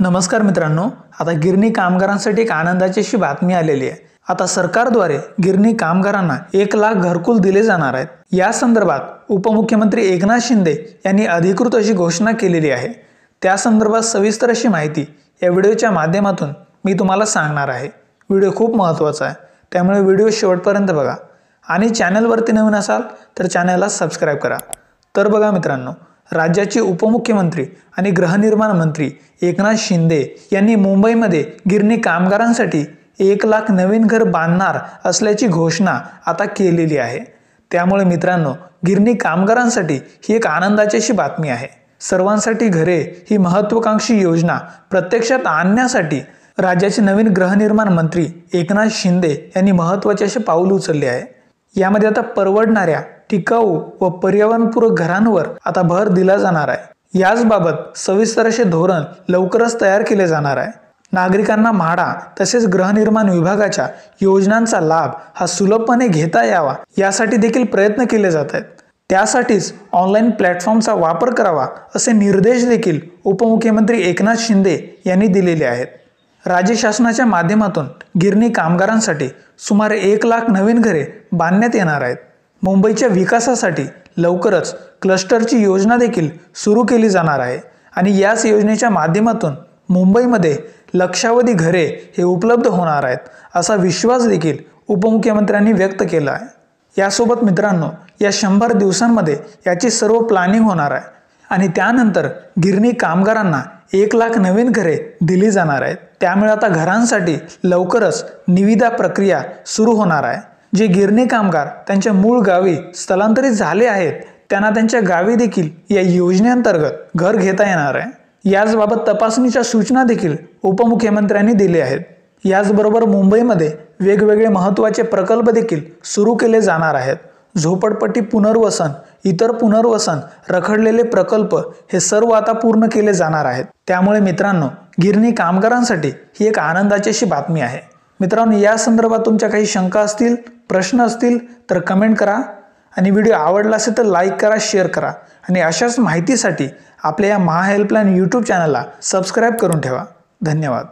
नमस्कार मित्रांनो, आता गिरणी कामगारांसाठी एक आनंदाची अशी बातमी आलेली आहे। आता सरकारद्वारे गिरणी कामगारांना 1 लाख घरकुल दिले जाणार आहेत। या संदर्भात उपमुख्यमंत्री एकनाथ शिंदे यांनी अधिकृत अशी घोषणा केलेली आहे। त्या संदर्भात सविस्तर अशी माहिती या व्हिडिओच्या माध्यमातून मी तुम्हाला सांगणार आहे। व्हिडिओ खूप महत्त्वाचा आहे, त्यामुळे व्हिडिओ शेवटपर्यंत बघा आणि चॅनलवरती नवीन असाल तर चॅनलला सबस्क्राइब करा। तर बघा मित्रांनो, राज्याचे उपमुख्यमंत्री आणि गृहनिर्माण मंत्री एकनाथ शिंदे यांनी मुंबईमध्ये गिरणी कामगारांसाठी 1 लाख नवीन घर बांधणार असल्याची घोषणा आता केलेली आहे। त्यामुळे मित्रांनो, गिरणी कामगारांसाठी ही एक आनंदाची अशी बातमी आहे। सर्वांसाठी घरे ही महत्त्वाकांक्षी योजना प्रत्यक्षात आणण्यासाठी राज्याचे नवीन गृहनिर्माण मंत्री एकनाथ शिंदे यांनी महत्त्वाचे असे पाऊल उचलले आहे। यामध्ये आता परवडणाऱ्या, टिकाऊ व पर्यावरणपूरक घरांवर आता भर दिला जाणार आहे। याचबाबत सविस्तर असे धोरण लवकरच तयार केले जाणार आहे। नागरिकांना म्हाडा तसेच गृहनिर्माण विभागाच्या योजनांचा लाभ हा सुलभपणे घेता यावा यासाठी देखील प्रयत्न केले जात आहेत। त्यासाठीच ऑनलाईन प्लॅटफॉर्मचा वापर करावा असे निर्देश देखील उपमुख्यमंत्री एकनाथ शिंदे यांनी दिलेले आहेत। राज्य शासनाच्या माध्यमातून गिरणी कामगारांसाठी सुमारे 1 लाख नवीन घरे बांधण्यात येणार आहेत। मुंबईच्या विकासासाठी लवकरच क्लस्टरची योजना देखील सुरू केली जाणार आहे आणि याच योजनेच्या माध्यमातून मुंबईमध्ये लक्षावधी घरे हे उपलब्ध होणार आहेत असा विश्वास देखील उपमुख्यमंत्र्यांनी व्यक्त केला आहे। यासोबत मित्रांनो, या 100 दिवसांमध्ये याची सर्व प्लॅनिंग होणार आहे आणि त्यानंतर गिरणी कामगारांना 1 लाख नवीन घरे दिली जाणार आहेत। त्यामुळे आता घरांसाठी लवकरच निविदा प्रक्रिया सुरू होणार आहे। जे गिरणी कामगार त्यांच्या मूळ गावी स्थलांतरित झाले आहेत त्यांना त्यांच्या गावी देखील या योजनेअंतर्गत घर घेता येणार आहे। याचबाबत तपासणीच्या सूचना देखील उपमुख्यमंत्र्यांनी दिल्या आहेत। याचबरोबर मुंबईमध्ये वेगवेगळे महत्त्वाचे प्रकल्प देखील सुरू केले जाणार आहेत। झोपडपट्टी पुनर्वसन, इतर पुनर्वसन, रखडलेले प्रकल्प हे सर्व आता पूर्ण केले जाणार आहेत। त्यामुळे मित्रांनो, गिरणी कामगारांसाठी ही एक आनंदाची अशी बातमी आहे। मित्रांनो, या संदर्भात तुमच्या काही शंका असतील, प्रश्न असतील तर कमेंट करा आणि व्हिडिओ आवडला असेल तर लाईक करा, शेअर करा आणि अशाच माहितीसाठी आपल्या या महा हेल्पलाईन यूट्यूब चॅनलला सबस्क्राईब करून ठेवा। धन्यवाद।